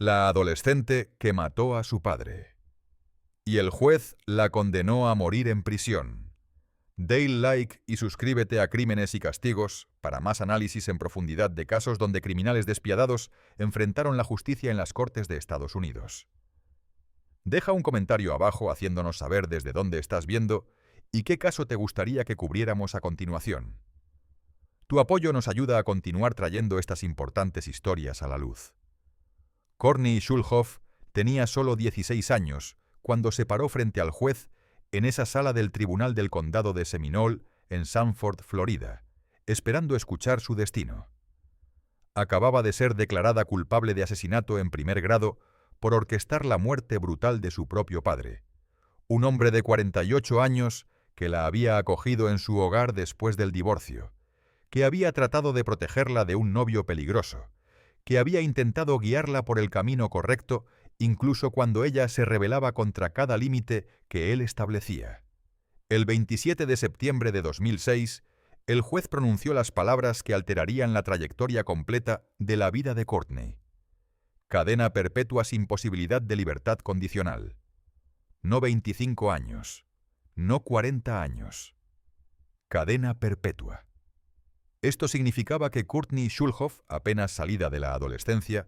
La adolescente que mató a su padre. Y el juez la condenó a morir en prisión. Dale like y suscríbete a Crímenes y Castigos para más análisis en profundidad de casos donde criminales despiadados enfrentaron la justicia en las Cortes de Estados Unidos. Deja un comentario abajo haciéndonos saber desde dónde estás viendo y qué caso te gustaría que cubriéramos a continuación. Tu apoyo nos ayuda a continuar trayendo estas importantes historias a la luz. Courtney Schulhoff tenía solo 16 años cuando se paró frente al juez en esa sala del Tribunal del Condado de Seminole, en Sanford, Florida, esperando escuchar su destino. Acababa de ser declarada culpable de asesinato en primer grado por orquestar la muerte brutal de su propio padre, un hombre de 48 años que la había acogido en su hogar después del divorcio, que había tratado de protegerla de un novio peligroso, que había intentado guiarla por el camino correcto incluso cuando ella se rebelaba contra cada límite que él establecía. El 27 de septiembre de 2006, el juez pronunció las palabras que alterarían la trayectoria completa de la vida de Courtney. Cadena perpetua sin posibilidad de libertad condicional. No 25 años, no 40 años. Cadena perpetua. Esto significaba que Courtney Schulhoff, apenas salida de la adolescencia,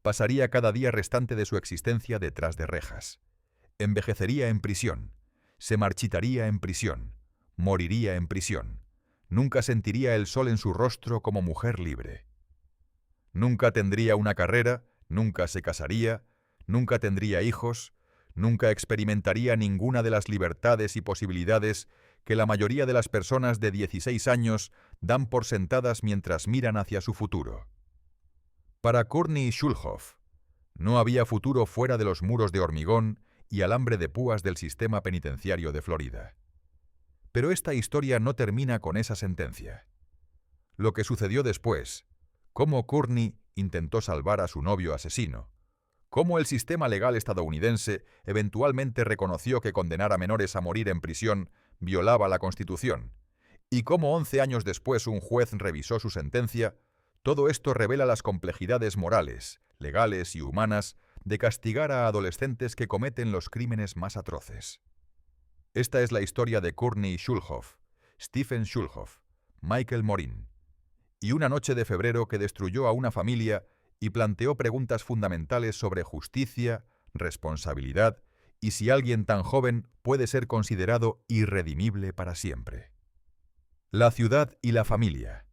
pasaría cada día restante de su existencia detrás de rejas. Envejecería en prisión, se marchitaría en prisión, moriría en prisión. Nunca sentiría el sol en su rostro como mujer libre. Nunca tendría una carrera, nunca se casaría, nunca tendría hijos, nunca experimentaría ninguna de las libertades y posibilidades que la mayoría de las personas de 16 años dan por sentadas mientras miran hacia su futuro. Para Courtney Schulhoff, no había futuro fuera de los muros de hormigón y alambre de púas del sistema penitenciario de Florida. Pero esta historia no termina con esa sentencia. Lo que sucedió después, cómo Courtney intentó salvar a su novio asesino, cómo el sistema legal estadounidense eventualmente reconoció que condenar a menores a morir en prisión violaba la Constitución, y cómo 11 años después un juez revisó su sentencia, todo esto revela las complejidades morales, legales y humanas de castigar a adolescentes que cometen los crímenes más atroces. Esta es la historia de Courtney Schulhoff, Stephen Schulhoff, Michael Morin, y una noche de febrero que destruyó a una familia y planteó preguntas fundamentales sobre justicia, responsabilidad y si alguien tan joven puede ser considerado irredimible para siempre. La ciudad y la familia.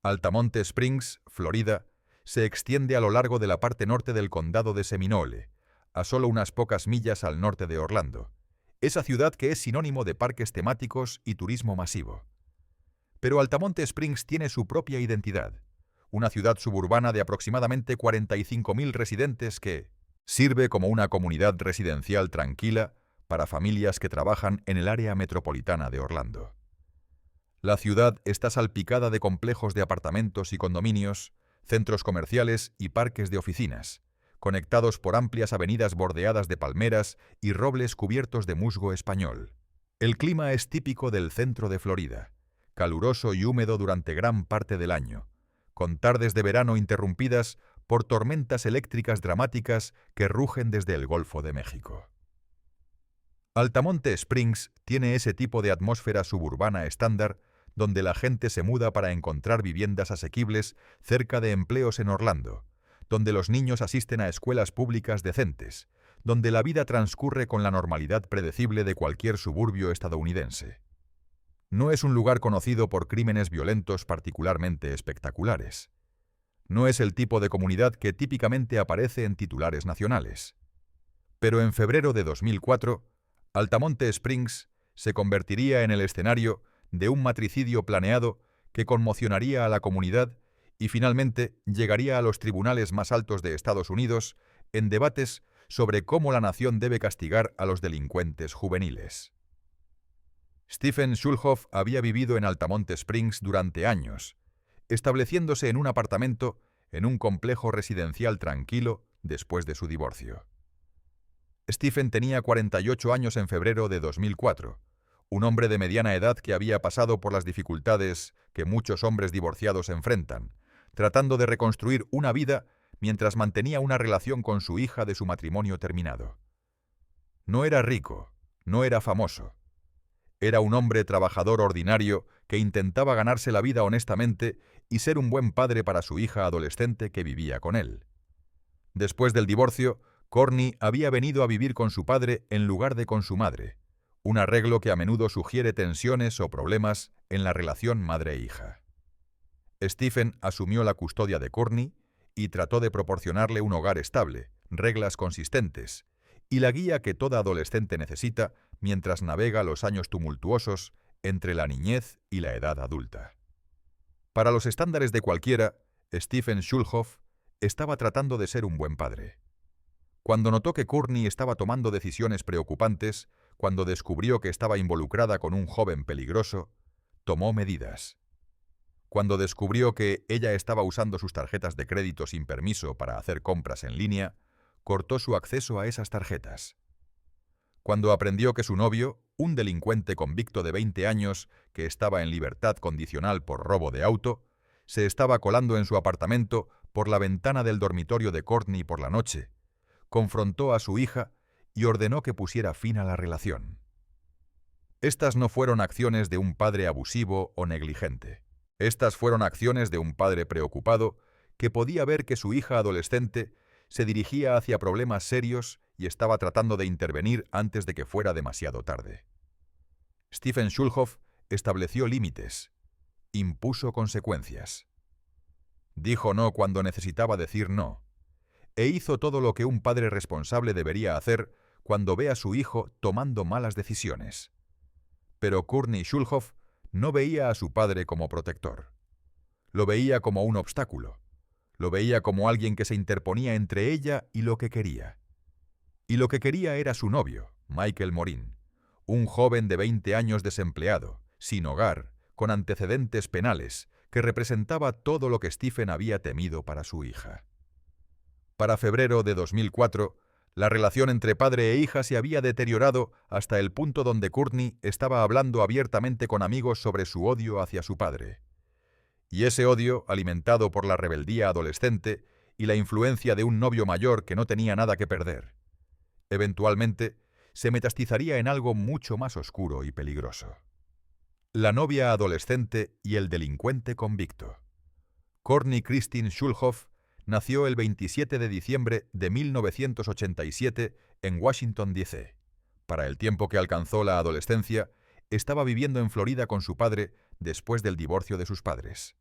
Altamonte Springs, Florida, se extiende a lo largo de la parte norte del condado de Seminole, a solo unas pocas millas al norte de Orlando, esa ciudad que es sinónimo de parques temáticos y turismo masivo. Pero Altamonte Springs tiene su propia identidad, una ciudad suburbana de aproximadamente 45.000 residentes que sirve como una comunidad residencial tranquila para familias que trabajan en el área metropolitana de Orlando. La ciudad está salpicada de complejos de apartamentos y condominios, centros comerciales y parques de oficinas, conectados por amplias avenidas bordeadas de palmeras y robles cubiertos de musgo español. El clima es típico del centro de Florida, caluroso y húmedo durante gran parte del año, con tardes de verano interrumpidas por tormentas eléctricas dramáticas que rugen desde el Golfo de México. Altamonte Springs tiene ese tipo de atmósfera suburbana estándar donde la gente se muda para encontrar viviendas asequibles cerca de empleos en Orlando, donde los niños asisten a escuelas públicas decentes, donde la vida transcurre con la normalidad predecible de cualquier suburbio estadounidense. No es un lugar conocido por crímenes violentos particularmente espectaculares. No es el tipo de comunidad que típicamente aparece en titulares nacionales. Pero en febrero de 2004, Altamonte Springs se convertiría en el escenario de un matricidio planeado que conmocionaría a la comunidad y finalmente llegaría a los tribunales más altos de Estados Unidos en debates sobre cómo la nación debe castigar a los delincuentes juveniles. Stephen Schulhoff había vivido en Altamonte Springs durante años, estableciéndose en un apartamento en un complejo residencial tranquilo después de su divorcio. Stephen tenía 48 años en febrero de 2004, un hombre de mediana edad que había pasado por las dificultades que muchos hombres divorciados enfrentan, tratando de reconstruir una vida mientras mantenía una relación con su hija de su matrimonio terminado. No era rico, no era famoso. Era un hombre trabajador ordinario que intentaba ganarse la vida honestamente y ser un buen padre para su hija adolescente que vivía con él. Después del divorcio, Courtney había venido a vivir con su padre en lugar de con su madre, un arreglo que a menudo sugiere tensiones o problemas en la relación madre-hija. Stephen asumió la custodia de Courtney y trató de proporcionarle un hogar estable, reglas consistentes y la guía que toda adolescente necesita mientras navega los años tumultuosos entre la niñez y la edad adulta. Para los estándares de cualquiera, Stephen Schulhoff estaba tratando de ser un buen padre. Cuando notó que Courtney estaba tomando decisiones preocupantes, cuando descubrió que estaba involucrada con un joven peligroso, tomó medidas. Cuando descubrió que ella estaba usando sus tarjetas de crédito sin permiso para hacer compras en línea, cortó su acceso a esas tarjetas. Cuando aprendió que su novio, un delincuente convicto de 20 años que estaba en libertad condicional por robo de auto, se estaba colando en su apartamento por la ventana del dormitorio de Courtney por la noche, confrontó a su hija y ordenó que pusiera fin a la relación. Estas no fueron acciones de un padre abusivo o negligente. Estas fueron acciones de un padre preocupado que podía ver que su hija adolescente se dirigía hacia problemas serios y estaba tratando de intervenir antes de que fuera demasiado tarde. Stephen Schulhoff estableció límites, impuso consecuencias. Dijo no cuando necesitaba decir no, e hizo todo lo que un padre responsable debería hacer cuando ve a su hijo tomando malas decisiones. Pero Courtney Schulhoff no veía a su padre como protector. Lo veía como un obstáculo. Lo veía como alguien que se interponía entre ella y lo que quería. Y lo que quería era su novio, Michael Morin, un joven de 20 años desempleado, sin hogar, con antecedentes penales, que representaba todo lo que Stephen había temido para su hija. Para febrero de 2004, la relación entre padre e hija se había deteriorado hasta el punto donde Courtney estaba hablando abiertamente con amigos sobre su odio hacia su padre. Y ese odio, alimentado por la rebeldía adolescente y la influencia de un novio mayor que no tenía nada que perder, eventualmente se metastizaría en algo mucho más oscuro y peligroso. La novia adolescente y el delincuente convicto. Courtney Christine Schulhoff nació el 27 de diciembre de 1987 en Washington, D.C. Para el tiempo que alcanzó la adolescencia, estaba viviendo en Florida con su padre después del divorcio de sus padres.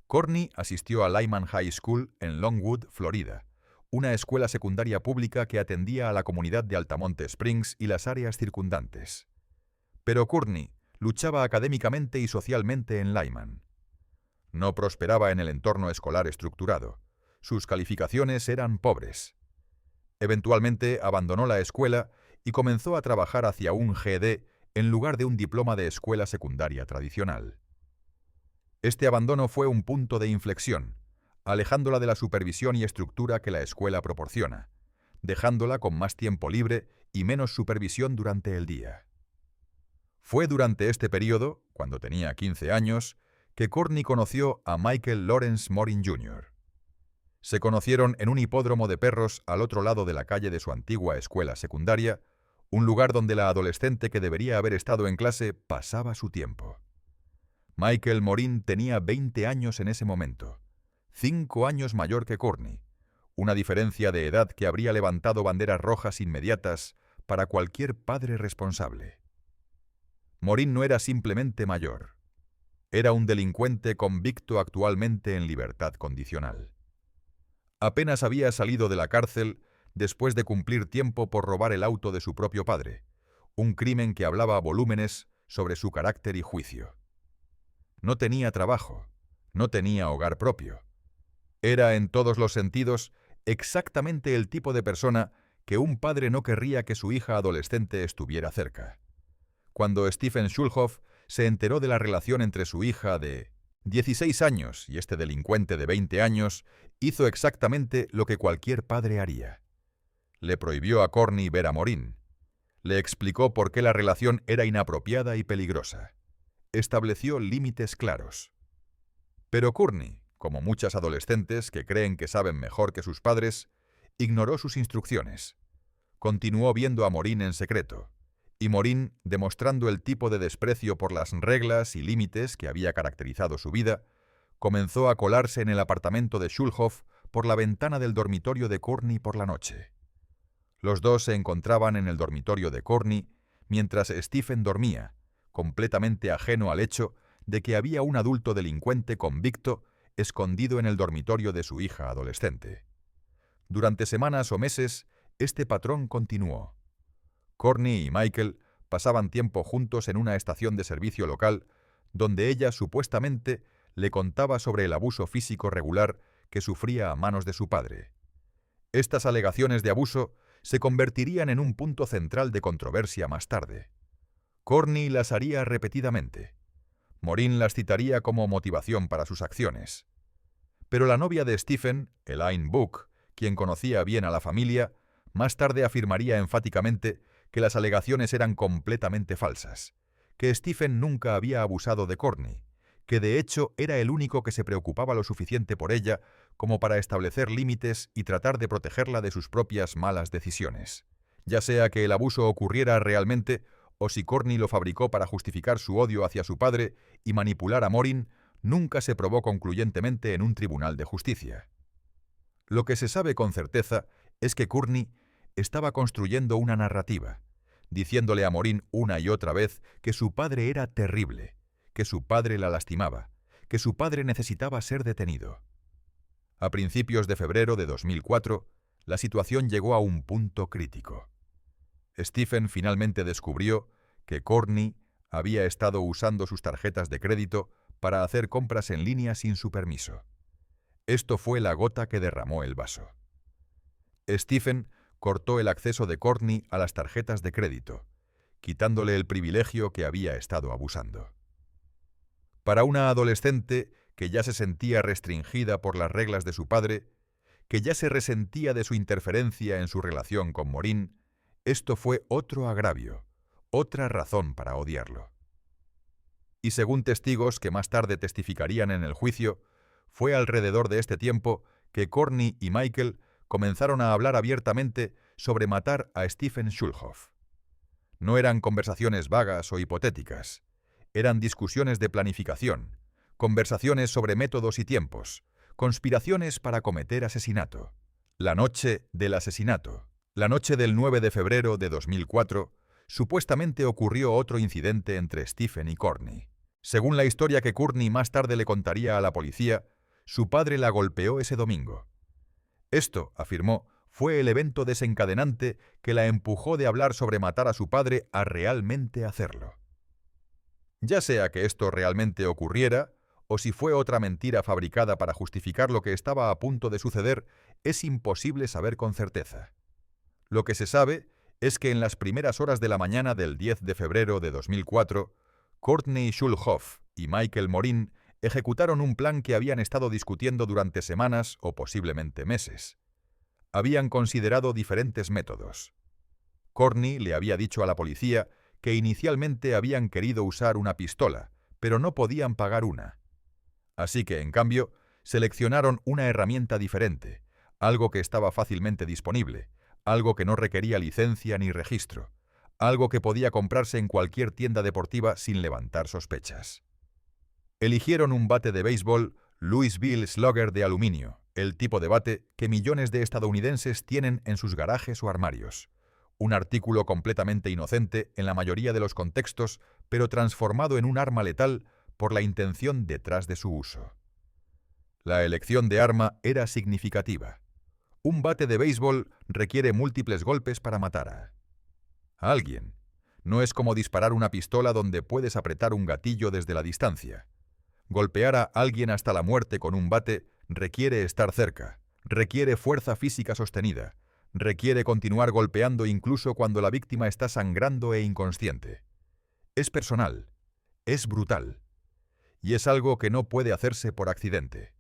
Courtney asistió a Lyman High School en Longwood, Florida, una escuela secundaria pública que atendía a la comunidad de Altamonte Springs y las áreas circundantes. Pero Courtney luchaba académicamente y socialmente en Lyman. No prosperaba en el entorno escolar estructurado. Sus calificaciones eran pobres. Eventualmente abandonó la escuela y comenzó a trabajar hacia un GED en lugar de un diploma de escuela secundaria tradicional. Este abandono fue un punto de inflexión, alejándola de la supervisión y estructura que la escuela proporciona, dejándola con más tiempo libre y menos supervisión durante el día. Fue durante este periodo, cuando tenía 15 años, que Courtney conoció a Michael Lawrence Morin Jr. Se conocieron en un hipódromo de perros al otro lado de la calle de su antigua escuela secundaria, un lugar donde la adolescente que debería haber estado en clase pasaba su tiempo. Michael Morin tenía 20 años en ese momento, 5 años mayor que Courtney, una diferencia de edad que habría levantado banderas rojas inmediatas para cualquier padre responsable. Morin no era simplemente mayor. Era un delincuente convicto actualmente en libertad condicional. Apenas había salido de la cárcel después de cumplir tiempo por robar el auto de su propio padre, un crimen que hablaba a volúmenes sobre su carácter y juicio. No tenía trabajo, no tenía hogar propio. Era en todos los sentidos exactamente el tipo de persona que un padre no querría que su hija adolescente estuviera cerca. Cuando Stephen Schulhoff se enteró de la relación entre su hija de 16 años y este delincuente de 20 años, hizo exactamente lo que cualquier padre haría. Le prohibió a Courtney ver a Morin. Le explicó por qué la relación era inapropiada y peligrosa. Estableció límites claros. Pero Courtney, como muchas adolescentes que creen que saben mejor que sus padres, ignoró sus instrucciones. Continuó viendo a Maureen en secreto, y Maureen, demostrando el tipo de desprecio por las reglas y límites que había caracterizado su vida, comenzó a colarse en el apartamento de Schulhoff por la ventana del dormitorio de Courtney por la noche. Los dos se encontraban en el dormitorio de Courtney mientras Stephen dormía, completamente ajeno al hecho de que había un adulto delincuente convicto escondido en el dormitorio de su hija adolescente. Durante semanas o meses, este patrón continuó. Courtney y Michael pasaban tiempo juntos en una estación de servicio local donde ella supuestamente le contaba sobre el abuso físico regular que sufría a manos de su padre. Estas alegaciones de abuso se convertirían en un punto central de controversia más tarde. Courtney las haría repetidamente. Maureen las citaría como motivación para sus acciones. Pero la novia de Stephen, Elaine Book, quien conocía bien a la familia, más tarde afirmaría enfáticamente que las alegaciones eran completamente falsas, que Stephen nunca había abusado de Courtney, que de hecho era el único que se preocupaba lo suficiente por ella como para establecer límites y tratar de protegerla de sus propias malas decisiones. Ya sea que el abuso ocurriera realmente o si Courtney lo fabricó para justificar su odio hacia su padre y manipular a Maureen, nunca se probó concluyentemente en un tribunal de justicia. Lo que se sabe con certeza es que Courtney estaba construyendo una narrativa, diciéndole a Maureen una y otra vez que su padre era terrible, que su padre la lastimaba, que su padre necesitaba ser detenido. A principios de febrero de 2004, la situación llegó a un punto crítico. Stephen finalmente descubrió que Courtney había estado usando sus tarjetas de crédito para hacer compras en línea sin su permiso. Esto fue la gota que derramó el vaso. Stephen cortó el acceso de Courtney a las tarjetas de crédito, quitándole el privilegio que había estado abusando. Para una adolescente que ya se sentía restringida por las reglas de su padre, que ya se resentía de su interferencia en su relación con Maureen, esto fue otro agravio, otra razón para odiarlo. Y según testigos que más tarde testificarían en el juicio, fue alrededor de este tiempo que Courtney y Michael comenzaron a hablar abiertamente sobre matar a Stephen Schulhoff. No eran conversaciones vagas o hipotéticas, eran discusiones de planificación, conversaciones sobre métodos y tiempos, conspiraciones para cometer asesinato. La noche del asesinato, la noche del 9 de febrero de 2004, supuestamente ocurrió otro incidente entre Stephen y Courtney. Según la historia que Courtney más tarde le contaría a la policía, su padre la golpeó ese domingo. Esto, afirmó, fue el evento desencadenante que la empujó de hablar sobre matar a su padre a realmente hacerlo. Ya sea que esto realmente ocurriera, o si fue otra mentira fabricada para justificar lo que estaba a punto de suceder, es imposible saber con certeza. Lo que se sabe es que en las primeras horas de la mañana del 10 de febrero de 2004, Courtney Schulhoff y Michael Maureen ejecutaron un plan que habían estado discutiendo durante semanas o posiblemente meses. Habían considerado diferentes métodos. Courtney le había dicho a la policía que inicialmente habían querido usar una pistola, pero no podían pagar una. Así que, en cambio, seleccionaron una herramienta diferente, algo que estaba fácilmente disponible, algo que no requería licencia ni registro, algo que podía comprarse en cualquier tienda deportiva sin levantar sospechas. Eligieron un bate de béisbol Louisville Slugger de aluminio, el tipo de bate que millones de estadounidenses tienen en sus garajes o armarios. Un artículo completamente inocente en la mayoría de los contextos, pero transformado en un arma letal por la intención detrás de su uso. La elección de arma era significativa. Un bate de béisbol requiere múltiples golpes para matar a alguien. No es como disparar una pistola donde puedes apretar un gatillo desde la distancia. Golpear a alguien hasta la muerte con un bate requiere estar cerca, requiere fuerza física sostenida, requiere continuar golpeando incluso cuando la víctima está sangrando e inconsciente. Es personal, es brutal, y es algo que no puede hacerse por accidente.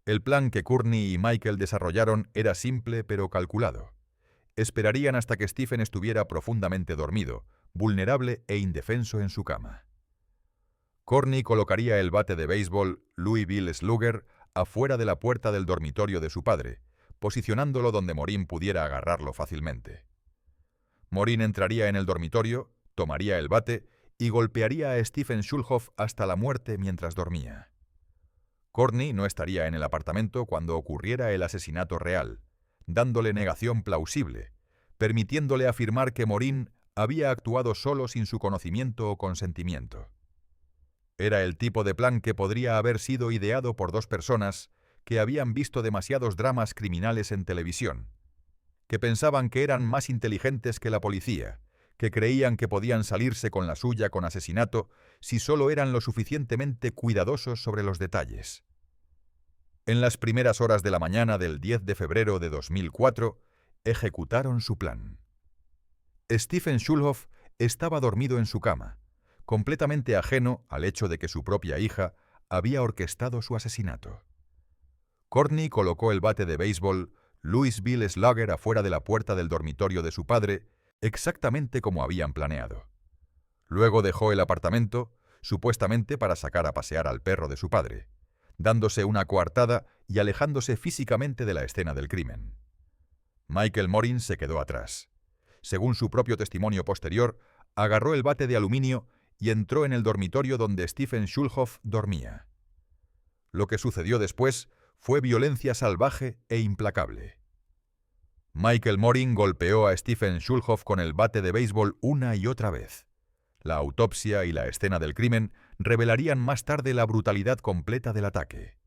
El plan que Courtney y Michael desarrollaron era simple pero calculado. Esperarían hasta que Stephen estuviera profundamente dormido, vulnerable e indefenso en su cama. Courtney colocaría el bate de béisbol Louisville Slugger afuera de la puerta del dormitorio de su padre, posicionándolo donde Maureen pudiera agarrarlo fácilmente. Maureen entraría en el dormitorio, tomaría el bate y golpearía a Stephen Schulhoff hasta la muerte mientras dormía. Courtney no estaría en el apartamento cuando ocurriera el asesinato real, dándole negación plausible, permitiéndole afirmar que Maureen había actuado solo sin su conocimiento o consentimiento. Era el tipo de plan que podría haber sido ideado por dos personas que habían visto demasiados dramas criminales en televisión, que pensaban que eran más inteligentes que la policía, que creían que podían salirse con la suya con asesinato si solo eran lo suficientemente cuidadosos sobre los detalles. En las primeras horas de la mañana del 10 de febrero de 2004, ejecutaron su plan. Stephen Schulhoff estaba dormido en su cama, completamente ajeno al hecho de que su propia hija había orquestado su asesinato. Courtney colocó el bate de béisbol Louisville Slugger afuera de la puerta del dormitorio de su padre, exactamente como habían planeado. Luego dejó el apartamento, supuestamente para sacar a pasear al perro de su padre, dándose una coartada y alejándose físicamente de la escena del crimen. Michael Morin se quedó atrás. Según su propio testimonio posterior, agarró el bate de aluminio y entró en el dormitorio donde Stephen Schulhoff dormía. Lo que sucedió después fue violencia salvaje e implacable. Michael Morin golpeó a Stephen Schulhoff con el bate de béisbol una y otra vez. La autopsia y la escena del crimen revelarían más tarde la brutalidad completa del ataque.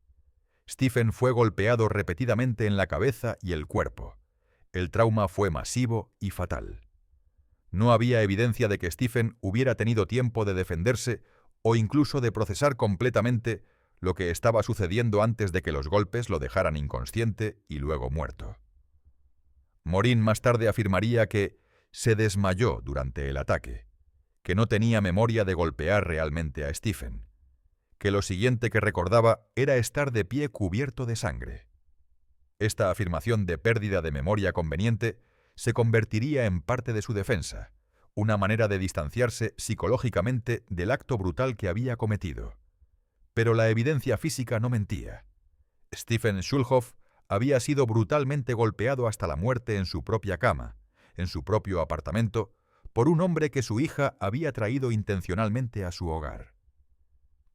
Stephen fue golpeado repetidamente en la cabeza y el cuerpo. El trauma fue masivo y fatal. No había evidencia de que Stephen hubiera tenido tiempo de defenderse o incluso de procesar completamente lo que estaba sucediendo antes de que los golpes lo dejaran inconsciente y luego muerto. Maureen más tarde afirmaría que se desmayó durante el ataque, que no tenía memoria de golpear realmente a Stephen, que lo siguiente que recordaba era estar de pie cubierto de sangre. Esta afirmación de pérdida de memoria conveniente se convertiría en parte de su defensa, una manera de distanciarse psicológicamente del acto brutal que había cometido. Pero la evidencia física no mentía. Stephen Schulhoff había sido brutalmente golpeado hasta la muerte en su propia cama, en su propio apartamento, por un hombre que su hija había traído intencionalmente a su hogar.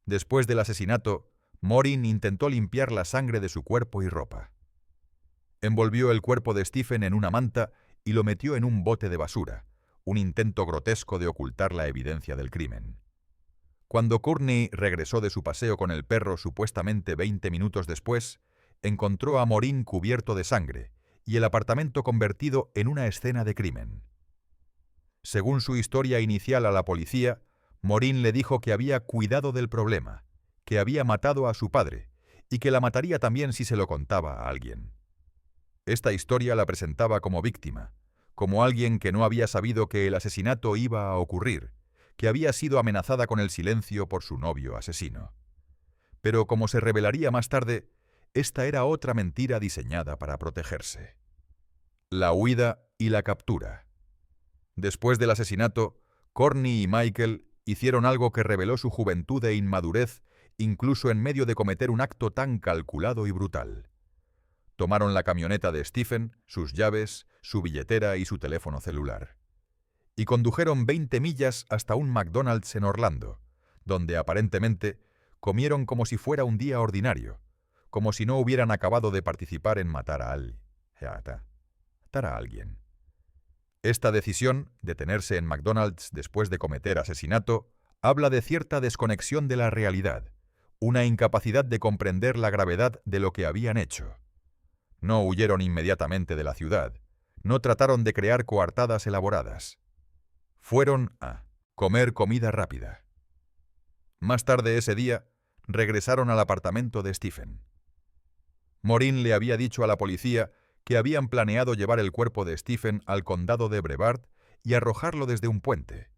Después del asesinato, Maureen intentó limpiar la sangre de su cuerpo y ropa. Envolvió el cuerpo de Stephen en una manta y lo metió en un bote de basura, un intento grotesco de ocultar la evidencia del crimen. Cuando Courtney regresó de su paseo con el perro supuestamente 20 minutos después, encontró a Maureen cubierto de sangre y el apartamento convertido en una escena de crimen. Según su historia inicial a la policía, Maureen le dijo que había cuidado del problema, que había matado a su padre y que la mataría también si se lo contaba a alguien. Esta historia la presentaba como víctima, como alguien que no había sabido que el asesinato iba a ocurrir, que había sido amenazada con el silencio por su novio asesino. Pero como se revelaría más tarde, esta era otra mentira diseñada para protegerse. La huida y la captura. Después del asesinato, Courtney y Michael hicieron algo que reveló su juventud e inmadurez, incluso en medio de cometer un acto tan calculado y brutal. Tomaron la camioneta de Stephen, sus llaves, su billetera y su teléfono celular. Y condujeron 20 millas hasta un McDonald's en Orlando, donde aparentemente comieron como si fuera un día ordinario, como si no hubieran acabado de participar en matar a alguien. Esta decisión, detenerse en McDonald's después de cometer asesinato, habla de cierta desconexión de la realidad, una incapacidad de comprender la gravedad de lo que habían hecho. No huyeron inmediatamente de la ciudad, no trataron de crear coartadas elaboradas. Fueron a comer comida rápida. Más tarde ese día, regresaron al apartamento de Stephen. Maureen le había dicho a la policía que habían planeado llevar el cuerpo de Stephen al condado de Brevard y arrojarlo desde un puente,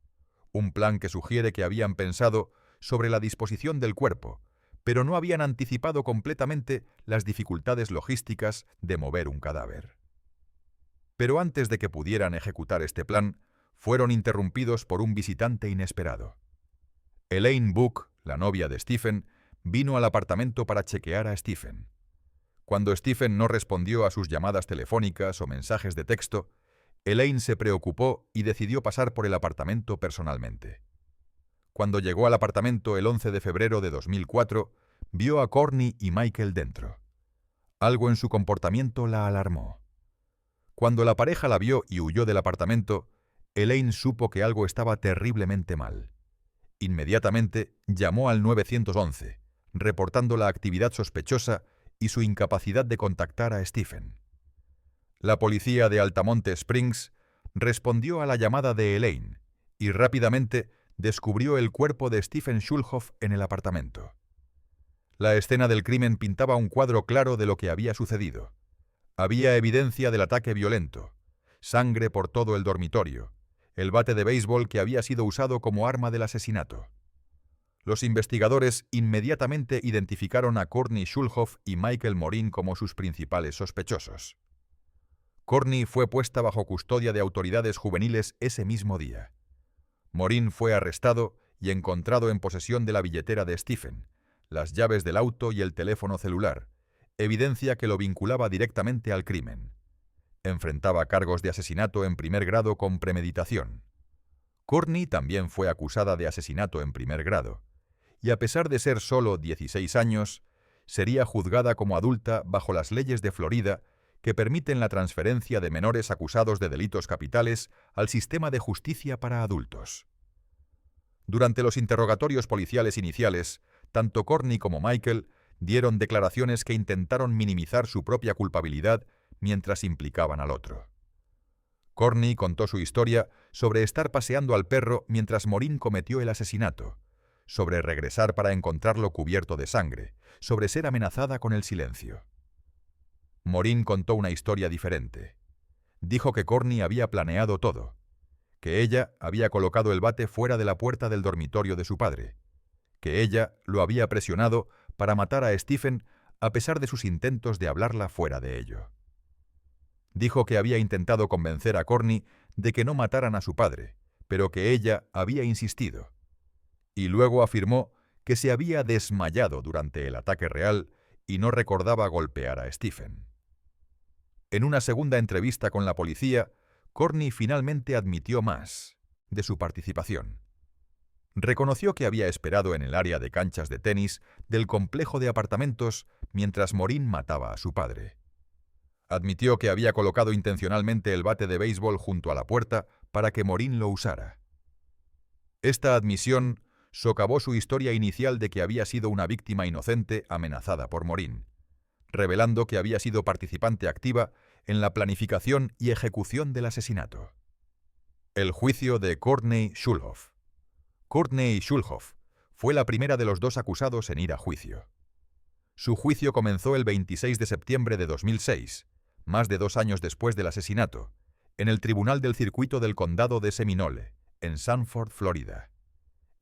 un plan que sugiere que habían pensado sobre la disposición del cuerpo, pero no habían anticipado completamente las dificultades logísticas de mover un cadáver. Pero antes de que pudieran ejecutar este plan, fueron interrumpidos por un visitante inesperado. Elaine Book, la novia de Stephen, vino al apartamento para chequear a Stephen. Cuando Stephen no respondió a sus llamadas telefónicas o mensajes de texto, Elaine se preocupó y decidió pasar por el apartamento personalmente. Cuando llegó al apartamento el 11 de febrero de 2004, vio a Courtney y Michael dentro. Algo en su comportamiento la alarmó. Cuando la pareja la vio y huyó del apartamento, Elaine supo que algo estaba terriblemente mal. Inmediatamente llamó al 911, reportando la actividad sospechosa y su incapacidad de contactar a Stephen. La policía de Altamonte Springs respondió a la llamada de Elaine y rápidamente descubrió el cuerpo de Stephen Schulhoff en el apartamento. La escena del crimen pintaba un cuadro claro de lo que había sucedido. Había evidencia del ataque violento, sangre por todo el dormitorio, el bate de béisbol que había sido usado como arma del asesinato. Los investigadores inmediatamente identificaron a Courtney Schulhoff y Michael Morin como sus principales sospechosos. Courtney fue puesta bajo custodia de autoridades juveniles ese mismo día. Morin fue arrestado y encontrado en posesión de la billetera de Stephen, las llaves del auto y el teléfono celular, evidencia que lo vinculaba directamente al crimen. Enfrentaba cargos de asesinato en primer grado con premeditación. Courtney también fue acusada de asesinato en primer grado, y a pesar de ser solo 16 años, sería juzgada como adulta bajo las leyes de Florida que permiten la transferencia de menores acusados de delitos capitales al sistema de justicia para adultos. Durante los interrogatorios policiales iniciales, tanto Courtney como Michael dieron declaraciones que intentaron minimizar su propia culpabilidad mientras implicaban al otro. Courtney contó su historia sobre estar paseando al perro mientras Morin cometió el asesinato, sobre regresar para encontrarlo cubierto de sangre, sobre ser amenazada con el silencio. Morin contó una historia diferente. Dijo que Courtney había planeado todo, que ella había colocado el bate fuera de la puerta del dormitorio de su padre, que ella lo había presionado para matar a Stephen a pesar de sus intentos de hablarla fuera de ello. Dijo que había intentado convencer a Courtney de que no mataran a su padre, pero que ella había insistido. Y luego afirmó que se había desmayado durante el ataque real y no recordaba golpear a Stephen. En una segunda entrevista con la policía, Courtney finalmente admitió más de su participación. Reconoció que había esperado en el área de canchas de tenis del complejo de apartamentos mientras Morin mataba a su padre. Admitió que había colocado intencionalmente el bate de béisbol junto a la puerta para que Morin lo usara. Esta admisión socavó su historia inicial de que había sido una víctima inocente amenazada por Morin, revelando que había sido participante activa en la planificación y ejecución del asesinato. El juicio de Courtney Schulhoff. Courtney Schulhoff fue la primera de los dos acusados en ir a juicio. Su juicio comenzó el 26 de septiembre de 2006, más de 2 años después del asesinato, en el Tribunal del Circuito del Condado de Seminole, en Sanford, Florida.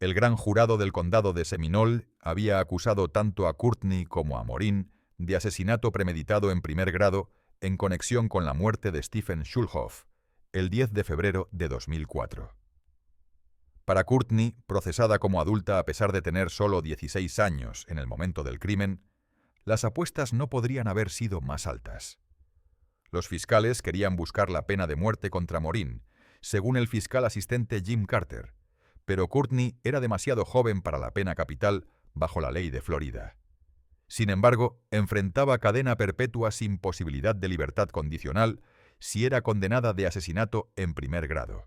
El gran jurado del Condado de Seminole había acusado tanto a Courtney como a Morin de asesinato premeditado en primer grado en conexión con la muerte de Stephen Schulhoff, el 10 de febrero de 2004. Para Courtney, procesada como adulta a pesar de tener solo 16 años en el momento del crimen, las apuestas no podrían haber sido más altas. Los fiscales querían buscar la pena de muerte contra Morin, según el fiscal asistente Jim Carter, pero Courtney era demasiado joven para la pena capital bajo la ley de Florida. Sin embargo, enfrentaba cadena perpetua sin posibilidad de libertad condicional si era condenada de asesinato en primer grado.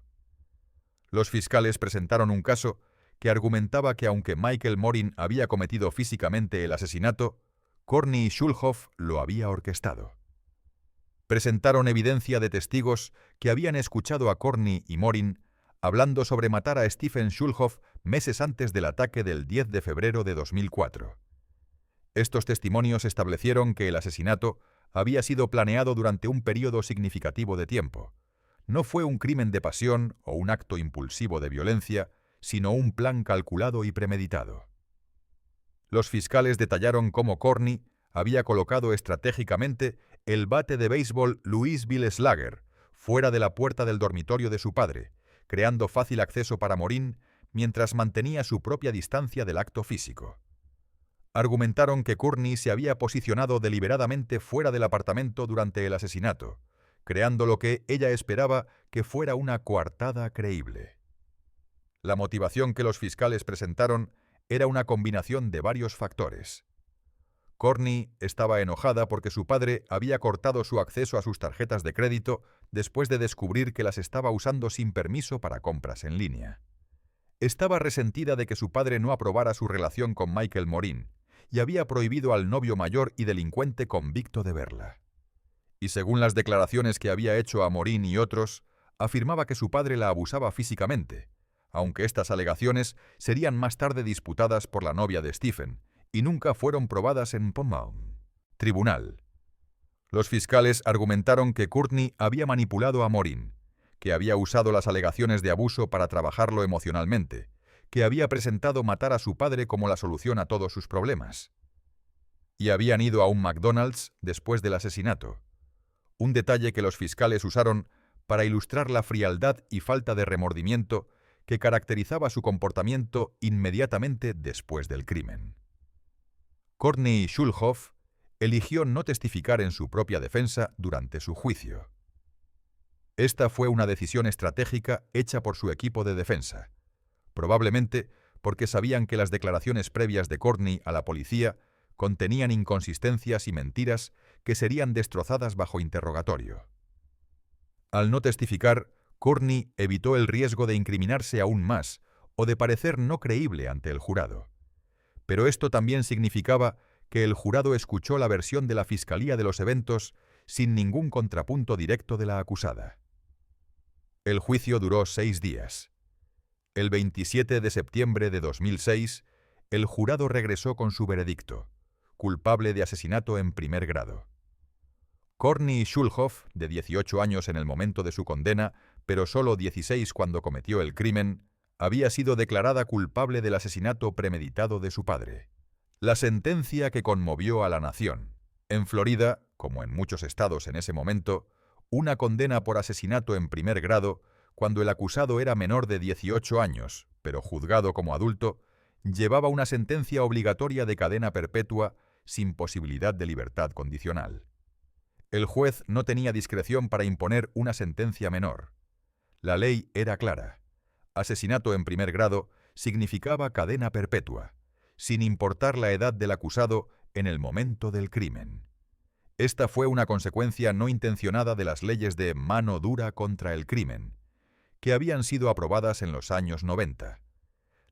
Los fiscales presentaron un caso que argumentaba que aunque Michael Morin había cometido físicamente el asesinato, Courtney Schulhoff lo había orquestado. Presentaron evidencia de testigos que habían escuchado a Courtney y Morin hablando sobre matar a Stephen Schulhoff meses antes del ataque del 10 de febrero de 2004. Estos testimonios establecieron que el asesinato había sido planeado durante un periodo significativo de tiempo. No fue un crimen de pasión o un acto impulsivo de violencia, sino un plan calculado y premeditado. Los fiscales detallaron cómo Courtney había colocado estratégicamente el bate de béisbol Louisville Slugger fuera de la puerta del dormitorio de su padre, creando fácil acceso para Morin mientras mantenía su propia distancia del acto físico. Argumentaron que Courtney se había posicionado deliberadamente fuera del apartamento durante el asesinato, creando lo que ella esperaba que fuera una coartada creíble. La motivación que los fiscales presentaron era una combinación de varios factores. Courtney estaba enojada porque su padre había cortado su acceso a sus tarjetas de crédito después de descubrir que las estaba usando sin permiso para compras en línea. Estaba resentida de que su padre no aprobara su relación con Michael Morin y había prohibido al novio mayor y delincuente convicto de verla. Y según las declaraciones que había hecho a Morin y otros, afirmaba que su padre la abusaba físicamente, aunque estas alegaciones serían más tarde disputadas por la novia de Stephen y nunca fueron probadas en Pomona. Tribunal. Los fiscales argumentaron que Courtney había manipulado a Morin, que había usado las alegaciones de abuso para trabajarlo emocionalmente, que había presentado matar a su padre como la solución a todos sus problemas. Y habían ido a un McDonald's después del asesinato, un detalle que los fiscales usaron para ilustrar la frialdad y falta de remordimiento que caracterizaba su comportamiento inmediatamente después del crimen. Courtney Schulhoff eligió no testificar en su propia defensa durante su juicio. Esta fue una decisión estratégica hecha por su equipo de defensa, probablemente porque sabían que las declaraciones previas de Courtney a la policía contenían inconsistencias y mentiras que serían destrozadas bajo interrogatorio. Al no testificar, Courtney evitó el riesgo de incriminarse aún más o de parecer no creíble ante el jurado. Pero esto también significaba que el jurado escuchó la versión de la Fiscalía de los eventos sin ningún contrapunto directo de la acusada. El juicio duró 6 días. El 27 de septiembre de 2006, el jurado regresó con su veredicto, culpable de asesinato en primer grado. Courtney Schulhoff, de 18 años en el momento de su condena, pero solo 16 cuando cometió el crimen, había sido declarada culpable del asesinato premeditado de su padre. La sentencia que conmovió a la nación. En Florida, como en muchos estados en ese momento, una condena por asesinato en primer grado, cuando el acusado era menor de 18 años, pero juzgado como adulto, llevaba una sentencia obligatoria de cadena perpetua sin posibilidad de libertad condicional. El juez no tenía discreción para imponer una sentencia menor. La ley era clara. Asesinato en primer grado significaba cadena perpetua, sin importar la edad del acusado en el momento del crimen. Esta fue una consecuencia no intencionada de las leyes de mano dura contra el crimen, que habían sido aprobadas en los años 90.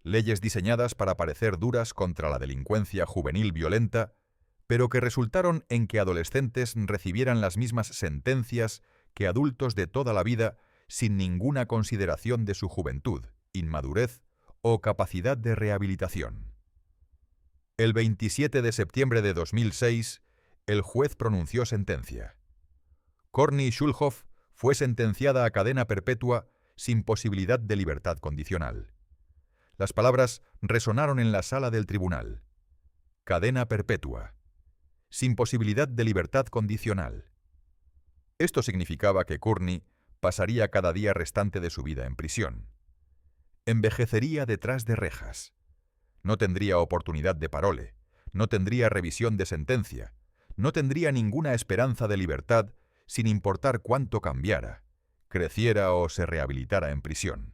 Leyes diseñadas para parecer duras contra la delincuencia juvenil violenta, pero que resultaron en que adolescentes recibieran las mismas sentencias que adultos de toda la vida sin ninguna consideración de su juventud, inmadurez o capacidad de rehabilitación. El 27 de septiembre de 2006, el juez pronunció sentencia. Courtney Schulhoff fue sentenciada a cadena perpetua sin posibilidad de libertad condicional. Las palabras resonaron en la sala del tribunal. Cadena perpetua, sin posibilidad de libertad condicional. Esto significaba que Courtney pasaría cada día restante de su vida en prisión. Envejecería detrás de rejas. No tendría oportunidad de parole, no tendría revisión de sentencia, no tendría ninguna esperanza de libertad sin importar cuánto cambiara, creciera o se rehabilitara en prisión.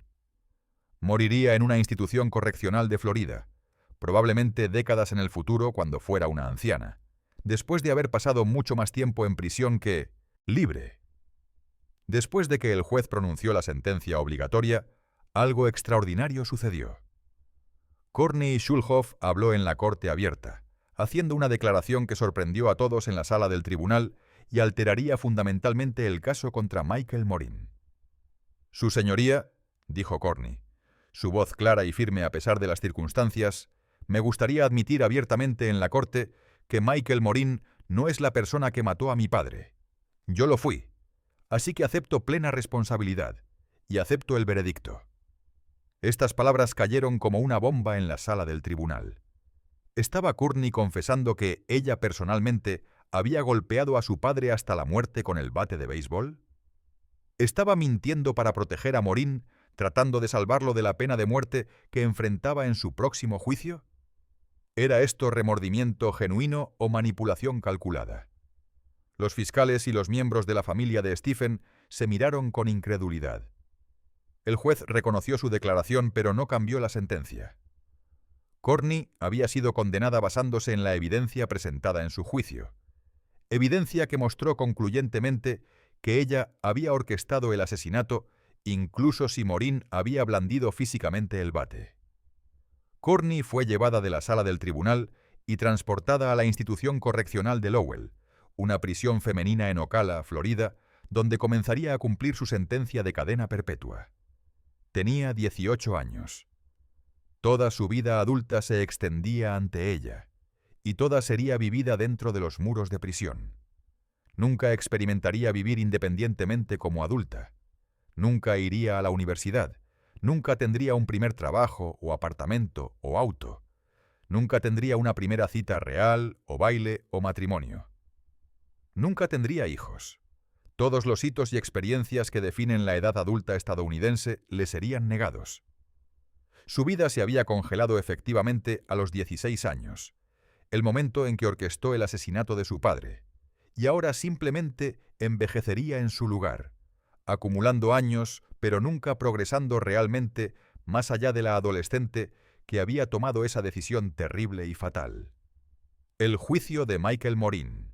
Moriría en una institución correccional de Florida, probablemente décadas en el futuro cuando fuera una anciana, después de haber pasado mucho más tiempo en prisión que libre. Después de que el juez pronunció la sentencia obligatoria, algo extraordinario sucedió. Courtney Schulhoff habló en la corte abierta, haciendo una declaración que sorprendió a todos en la sala del tribunal y alteraría fundamentalmente el caso contra Michael Morin. «Su señoría», dijo Courtney, su voz clara y firme a pesar de las circunstancias, «me gustaría admitir abiertamente en la corte que Michael Morin no es la persona que mató a mi padre. Yo lo fui, así que acepto plena responsabilidad y acepto el veredicto». Estas palabras cayeron como una bomba en la sala del tribunal. ¿Estaba Courtney confesando que ella personalmente había golpeado a su padre hasta la muerte con el bate de béisbol? ¿Estaba mintiendo para proteger a Morin, tratando de salvarlo de la pena de muerte que enfrentaba en su próximo juicio? ¿Era esto remordimiento genuino o manipulación calculada? Los fiscales y los miembros de la familia de Stephen se miraron con incredulidad. El juez reconoció su declaración, pero no cambió la sentencia. Courtney había sido condenada basándose en la evidencia presentada en su juicio. Evidencia que mostró concluyentemente que ella había orquestado el asesinato, incluso si Maureen había blandido físicamente el bate. Courtney fue llevada de la sala del tribunal y transportada a la institución correccional de Lowell, una prisión femenina en Ocala, Florida, donde comenzaría a cumplir su sentencia de cadena perpetua. Tenía 18 años. Toda su vida adulta se extendía ante ella, y toda sería vivida dentro de los muros de prisión. Nunca experimentaría vivir independientemente como adulta. Nunca iría a la universidad. Nunca tendría un primer trabajo, o apartamento, o auto. Nunca tendría una primera cita real, o baile, o matrimonio. Nunca tendría hijos. Todos los hitos y experiencias que definen la edad adulta estadounidense le serían negados. Su vida se había congelado efectivamente a los 16 años, el momento en que orquestó el asesinato de su padre, y ahora simplemente envejecería en su lugar, acumulando años, pero nunca progresando realmente más allá de la adolescente que había tomado esa decisión terrible y fatal. El juicio de Michael Maureen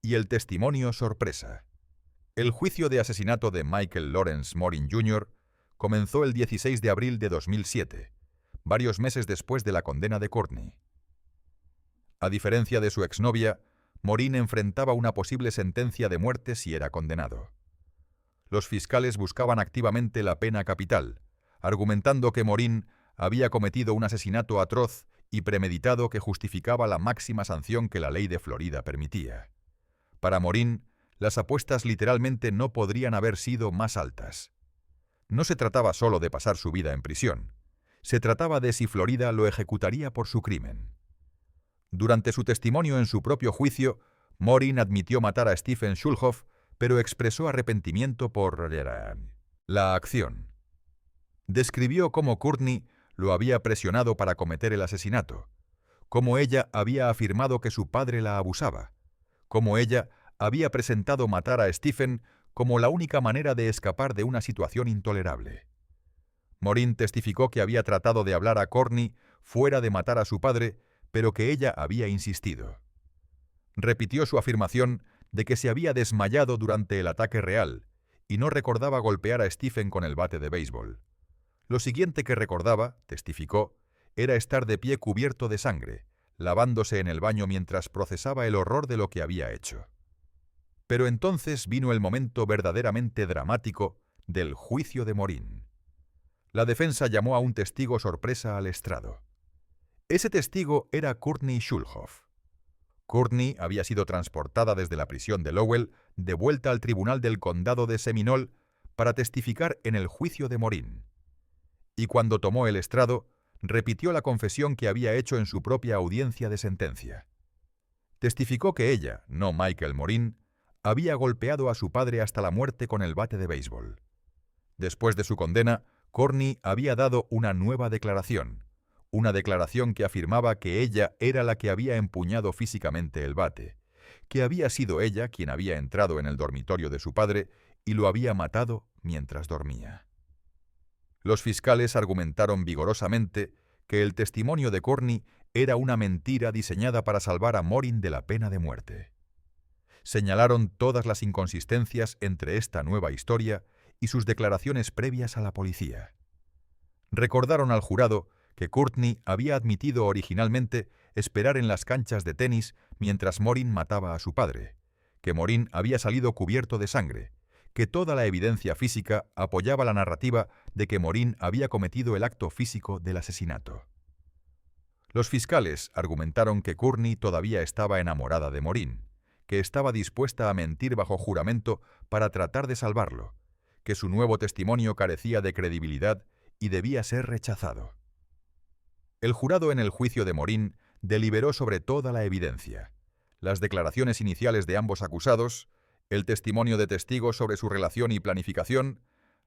y el testimonio sorpresa. El juicio de asesinato de Michael Lawrence Maureen Jr. comenzó el 16 de abril de 2007, varios meses después de la condena de Courtney. A diferencia de su exnovia, Maureen enfrentaba una posible sentencia de muerte si era condenado. Los fiscales buscaban activamente la pena capital, argumentando que Maureen había cometido un asesinato atroz y premeditado que justificaba la máxima sanción que la ley de Florida permitía. Para Maureen, las apuestas literalmente no podrían haber sido más altas. No se trataba solo de pasar su vida en prisión. Se trataba de si Florida lo ejecutaría por su crimen. Durante su testimonio en su propio juicio, Maureen admitió matar a Stephen Schulhoff, pero expresó arrepentimiento por la acción. Describió cómo Courtney lo había presionado para cometer el asesinato, cómo ella había afirmado que su padre la abusaba, cómo ella había presentado matar a Stephen como la única manera de escapar de una situación intolerable. Maureen testificó que había tratado de hablar a Courtney fuera de matar a su padre, pero que ella había insistido. Repitió su afirmación de que se había desmayado durante el ataque real y no recordaba golpear a Stephen con el bate de béisbol. Lo siguiente que recordaba, testificó, era estar de pie cubierto de sangre, lavándose en el baño mientras procesaba el horror de lo que había hecho. Pero entonces vino el momento verdaderamente dramático del juicio de Maureen. La defensa llamó a un testigo sorpresa al estrado. Ese testigo era Courtney Schulhoff. Courtney había sido transportada desde la prisión de Lowell de vuelta al tribunal del condado de Seminole para testificar en el juicio de Maureen. Y cuando tomó el estrado, repitió la confesión que había hecho en su propia audiencia de sentencia. Testificó que ella, no Michael Maureen, había golpeado a su padre hasta la muerte con el bate de béisbol. Después de su condena, Courtney había dado una nueva declaración, una declaración que afirmaba que ella era la que había empuñado físicamente el bate, que había sido ella quien había entrado en el dormitorio de su padre y lo había matado mientras dormía. Los fiscales argumentaron vigorosamente que el testimonio de Courtney era una mentira diseñada para salvar a Maureen de la pena de muerte. Señalaron todas las inconsistencias entre esta nueva historia y sus declaraciones previas a la policía. Recordaron al jurado que Courtney había admitido originalmente esperar en las canchas de tenis mientras Maureen mataba a su padre, que Maureen había salido cubierto de sangre, que toda la evidencia física apoyaba la narrativa de que Maureen había cometido el acto físico del asesinato. Los fiscales argumentaron que Courtney todavía estaba enamorada de Maureen, que estaba dispuesta a mentir bajo juramento para tratar de salvarlo, que su nuevo testimonio carecía de credibilidad y debía ser rechazado. El jurado en el juicio de Maureen deliberó sobre toda la evidencia, las declaraciones iniciales de ambos acusados, el testimonio de testigos sobre su relación y planificación,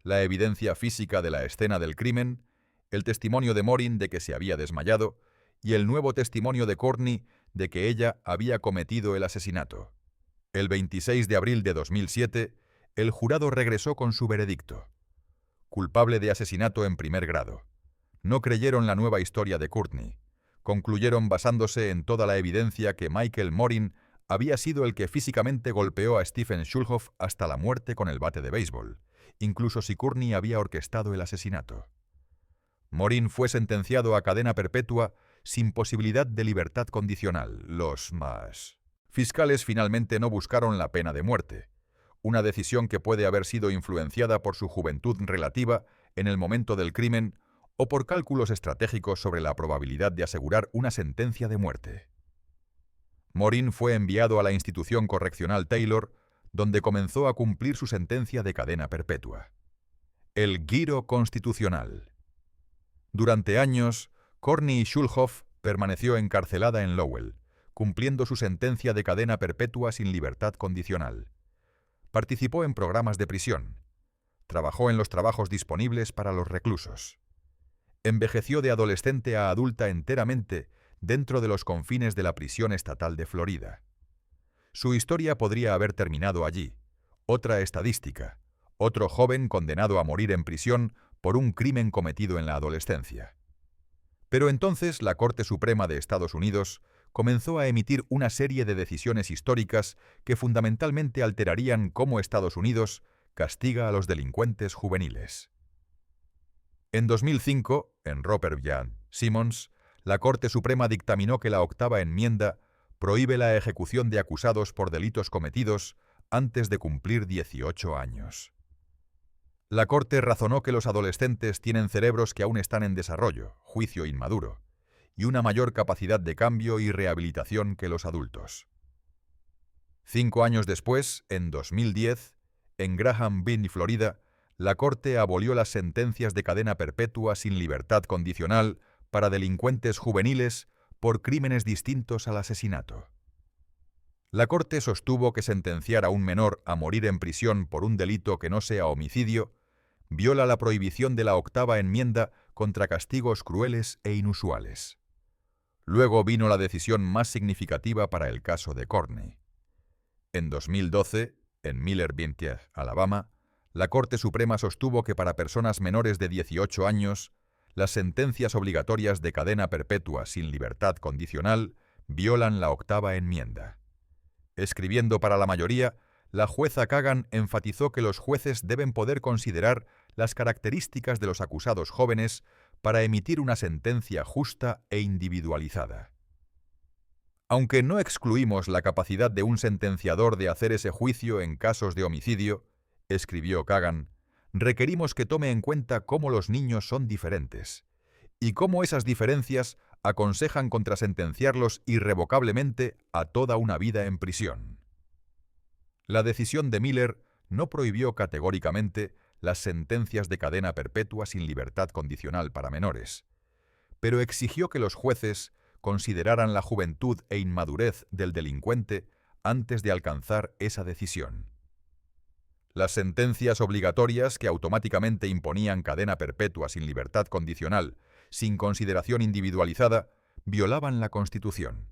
la evidencia física de la escena del crimen, el testimonio de Maureen de que se había desmayado y el nuevo testimonio de Courtney de que ella había cometido el asesinato. El 26 de abril de 2007, el jurado regresó con su veredicto. Culpable de asesinato en primer grado. No creyeron la nueva historia de Courtney. Concluyeron basándose en toda la evidencia que Michael Morin había sido el que físicamente golpeó a Stephen Schulhoff hasta la muerte con el bate de béisbol, incluso si Courtney había orquestado el asesinato. Morin fue sentenciado a cadena perpetua sin posibilidad de libertad condicional. Los fiscales finalmente no buscaron la pena de muerte, una decisión que puede haber sido influenciada por su juventud relativa en el momento del crimen o por cálculos estratégicos sobre la probabilidad de asegurar una sentencia de muerte. Morin fue enviado a la institución correccional Taylor, donde comenzó a cumplir su sentencia de cadena perpetua. El giro constitucional. Durante años, Courtney Schulhoff permaneció encarcelada en Lowell, cumpliendo su sentencia de cadena perpetua sin libertad condicional. Participó en programas de prisión. Trabajó en los trabajos disponibles para los reclusos. Envejeció de adolescente a adulta enteramente dentro de los confines de la prisión estatal de Florida. Su historia podría haber terminado allí. Otra estadística. Otro joven condenado a morir en prisión por un crimen cometido en la adolescencia. Pero entonces la Corte Suprema de Estados Unidos comenzó a emitir una serie de decisiones históricas que fundamentalmente alterarían cómo Estados Unidos castiga a los delincuentes juveniles. En 2005, en Roper v. Simmons, la Corte Suprema dictaminó que la octava enmienda prohíbe la ejecución de acusados por delitos cometidos antes de cumplir 18 años. La Corte razonó que los adolescentes tienen cerebros que aún están en desarrollo, juicio inmaduro, y una mayor capacidad de cambio y rehabilitación que los adultos. 5 años después, en 2010, en Graham v. Florida, la Corte abolió las sentencias de cadena perpetua sin libertad condicional para delincuentes juveniles por crímenes distintos al asesinato. La Corte sostuvo que sentenciar a un menor a morir en prisión por un delito que no sea homicidio viola la prohibición de la octava enmienda contra castigos crueles e inusuales. Luego vino la decisión más significativa para el caso de Courtney. En 2012, en Miller v. Alabama, la Corte Suprema sostuvo que para personas menores de 18 años, las sentencias obligatorias de cadena perpetua sin libertad condicional violan la octava enmienda. Escribiendo para la mayoría, la jueza Kagan enfatizó que los jueces deben poder considerar las características de los acusados jóvenes para emitir una sentencia justa e individualizada. Aunque no excluimos la capacidad de un sentenciador de hacer ese juicio en casos de homicidio, escribió Kagan, requerimos que tome en cuenta cómo los niños son diferentes y cómo esas diferencias aconsejan contrasentenciarlos irrevocablemente a toda una vida en prisión. La decisión de Miller no prohibió categóricamente las sentencias de cadena perpetua sin libertad condicional para menores, pero exigió que los jueces consideraran la juventud e inmadurez del delincuente antes de alcanzar esa decisión. Las sentencias obligatorias que automáticamente imponían cadena perpetua sin libertad condicional, sin consideración individualizada, violaban la Constitución.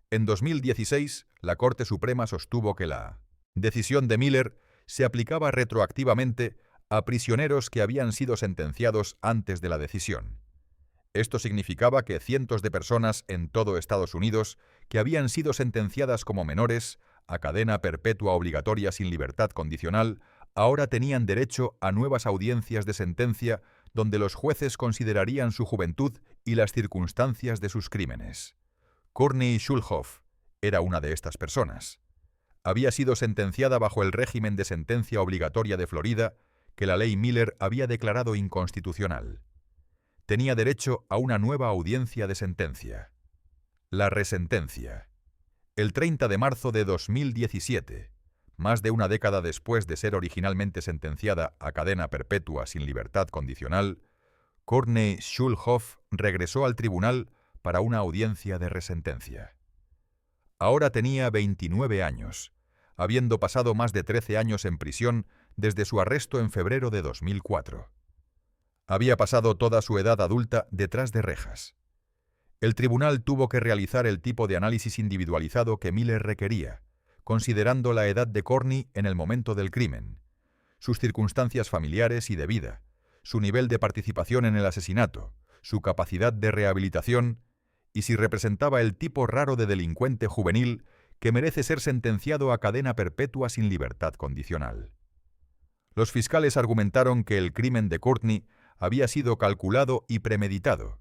En 2016, la Corte Suprema sostuvo que la decisión de Miller se aplicaba retroactivamente a prisioneros que habían sido sentenciados antes de la decisión. Esto significaba que cientos de personas en todo Estados Unidos que habían sido sentenciadas como menores a cadena perpetua obligatoria sin libertad condicional ahora tenían derecho a nuevas audiencias de sentencia donde los jueces considerarían su juventud y las circunstancias de sus crímenes. Courtney Schulhoff era una de estas personas. Había sido sentenciada bajo el régimen de sentencia obligatoria de Florida que la ley Miller había declarado inconstitucional. Tenía derecho a una nueva audiencia de sentencia. La resentencia. El 30 de marzo de 2017, más de una década después de ser originalmente sentenciada a cadena perpetua sin libertad condicional, Courtney Schulhoff regresó al tribunal para una audiencia de resentencia. Ahora tenía 29 años, habiendo pasado más de 13 años en prisión desde su arresto en febrero de 2004. Había pasado toda su edad adulta detrás de rejas. El tribunal tuvo que realizar el tipo de análisis individualizado que Miller requería, considerando la edad de Courtney en el momento del crimen, sus circunstancias familiares y de vida, su nivel de participación en el asesinato, su capacidad de rehabilitación y si representaba el tipo raro de delincuente juvenil que merece ser sentenciado a cadena perpetua sin libertad condicional. Los fiscales argumentaron que el crimen de Courtney había sido calculado y premeditado,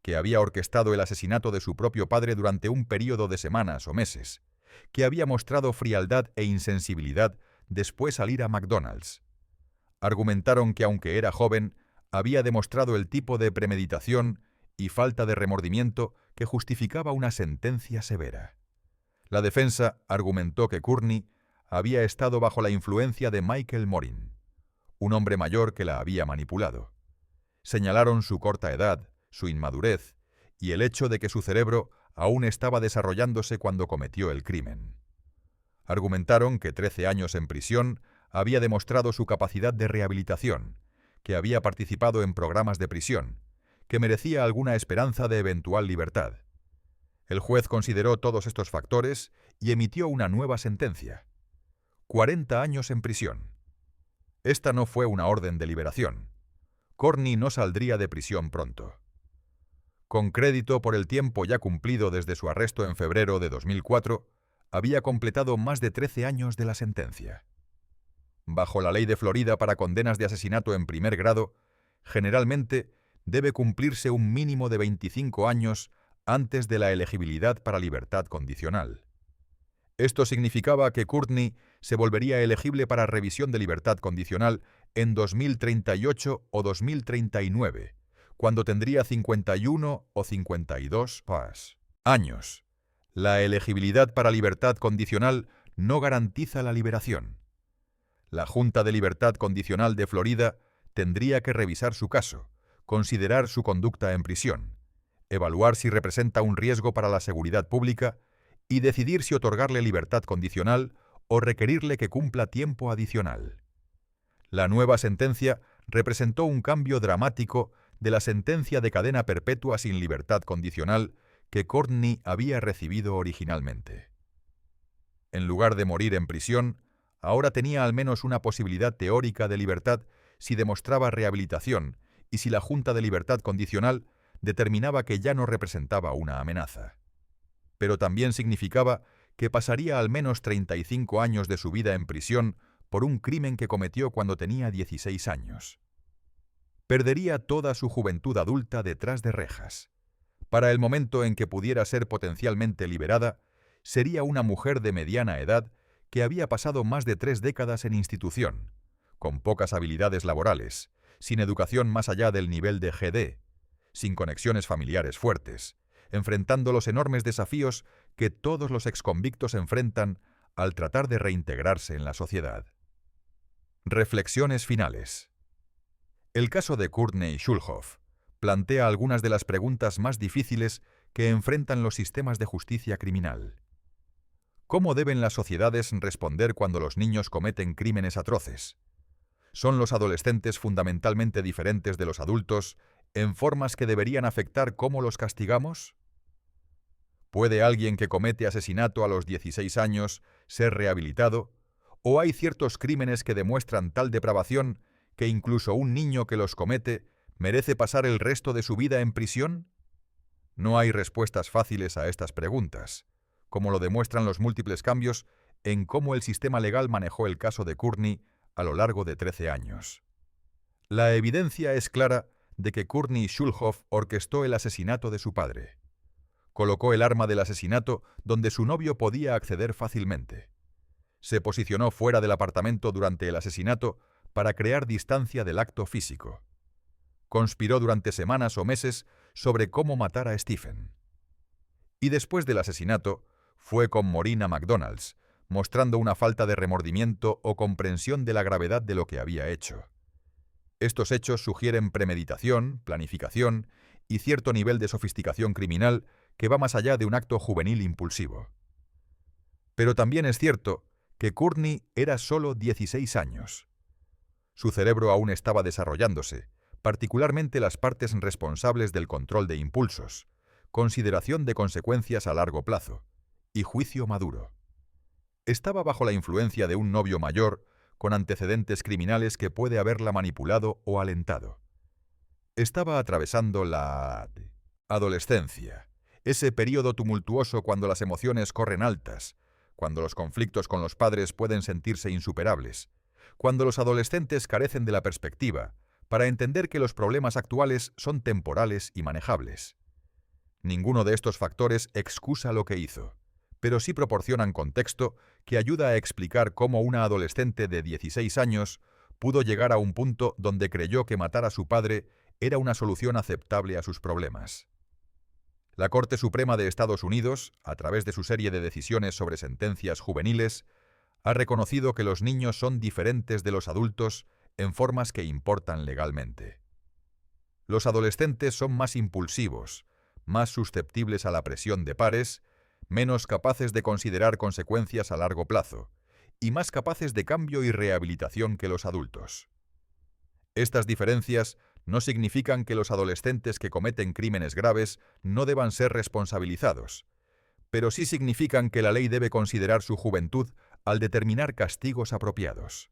que había orquestado el asesinato de su propio padre durante un período de semanas o meses, que había mostrado frialdad e insensibilidad después al ir a McDonald's. Argumentaron que aunque era joven, había demostrado el tipo de premeditación y falta de remordimiento que justificaba una sentencia severa. La defensa argumentó que Courtney había estado bajo la influencia de Michael Morin, un hombre mayor que la había manipulado. Señalaron su corta edad, su inmadurez y el hecho de que su cerebro aún estaba desarrollándose cuando cometió el crimen. Argumentaron que 13 años en prisión había demostrado su capacidad de rehabilitación, que había participado en programas de prisión, que merecía alguna esperanza de eventual libertad. El juez consideró todos estos factores y emitió una nueva sentencia. 40 años en prisión. Esta no fue una orden de liberación. Courtney no saldría de prisión pronto. Con crédito por el tiempo ya cumplido desde su arresto en febrero de 2004, había completado más de 13 años de la sentencia. Bajo la ley de Florida para condenas de asesinato en primer grado, generalmente debe cumplirse un mínimo de 25 años antes de la elegibilidad para libertad condicional. Esto significaba que Courtney se volvería elegible para revisión de libertad condicional en 2038 o 2039, cuando tendría 51 o 52 años. La elegibilidad para libertad condicional no garantiza la liberación. La Junta de Libertad Condicional de Florida tendría que revisar su caso, considerar su conducta en prisión, evaluar si representa un riesgo para la seguridad pública y decidir si otorgarle libertad condicional o requerirle que cumpla tiempo adicional. La nueva sentencia representó un cambio dramático de la sentencia de cadena perpetua sin libertad condicional que Courtney había recibido originalmente. En lugar de morir en prisión, ahora tenía al menos una posibilidad teórica de libertad si demostraba rehabilitación y si la Junta de Libertad Condicional determinaba que ya no representaba una amenaza. Pero también significaba que pasaría al menos 35 años de su vida en prisión por un crimen que cometió cuando tenía 16 años. Perdería toda su juventud adulta detrás de rejas. Para el momento en que pudiera ser potencialmente liberada, sería una mujer de mediana edad que había pasado más de 3 décadas en institución, con pocas habilidades laborales, sin educación más allá del nivel de GD, sin conexiones familiares fuertes, enfrentando los enormes desafíos que todos los exconvictos enfrentan al tratar de reintegrarse en la sociedad. Reflexiones finales. El caso de Courtney Schulhoff plantea algunas de las preguntas más difíciles que enfrentan los sistemas de justicia criminal. ¿Cómo deben las sociedades responder cuando los niños cometen crímenes atroces? ¿Son los adolescentes fundamentalmente diferentes de los adultos en formas que deberían afectar cómo los castigamos? ¿Puede alguien que comete asesinato a los 16 años ser rehabilitado? ¿O hay ciertos crímenes que demuestran tal depravación que incluso un niño que los comete merece pasar el resto de su vida en prisión? No hay respuestas fáciles a estas preguntas, como lo demuestran los múltiples cambios en cómo el sistema legal manejó el caso de Courtney a lo largo de 13 años. La evidencia es clara de que Courtney Schulhoff orquestó el asesinato de su padre. Colocó el arma del asesinato donde su novio podía acceder fácilmente. Se posicionó fuera del apartamento durante el asesinato para crear distancia del acto físico. Conspiró durante semanas o meses sobre cómo matar a Stephen. Y después del asesinato, fue con Morin a McDonald's, mostrando una falta de remordimiento o comprensión de la gravedad de lo que había hecho. Estos hechos sugieren premeditación, planificación y cierto nivel de sofisticación criminal que va más allá de un acto juvenil impulsivo. Pero también es cierto que Courtney era solo 16 años. Su cerebro aún estaba desarrollándose, particularmente las partes responsables del control de impulsos, consideración de consecuencias a largo plazo y juicio maduro. Estaba bajo la influencia de un novio mayor con antecedentes criminales que puede haberla manipulado o alentado. Estaba atravesando la adolescencia, ese período tumultuoso cuando las emociones corren altas, cuando los conflictos con los padres pueden sentirse insuperables, cuando los adolescentes carecen de la perspectiva para entender que los problemas actuales son temporales y manejables. Ninguno de estos factores excusa lo que hizo, pero sí proporcionan contexto que ayuda a explicar cómo una adolescente de 16 años pudo llegar a un punto donde creyó que matar a su padre era una solución aceptable a sus problemas. La Corte Suprema de Estados Unidos, a través de su serie de decisiones sobre sentencias juveniles, ha reconocido que los niños son diferentes de los adultos en formas que importan legalmente. Los adolescentes son más impulsivos, más susceptibles a la presión de pares, menos capaces de considerar consecuencias a largo plazo y más capaces de cambio y rehabilitación que los adultos. Estas diferencias no significan que los adolescentes que cometen crímenes graves no deban ser responsabilizados, pero sí significan que la ley debe considerar su juventud al determinar castigos apropiados.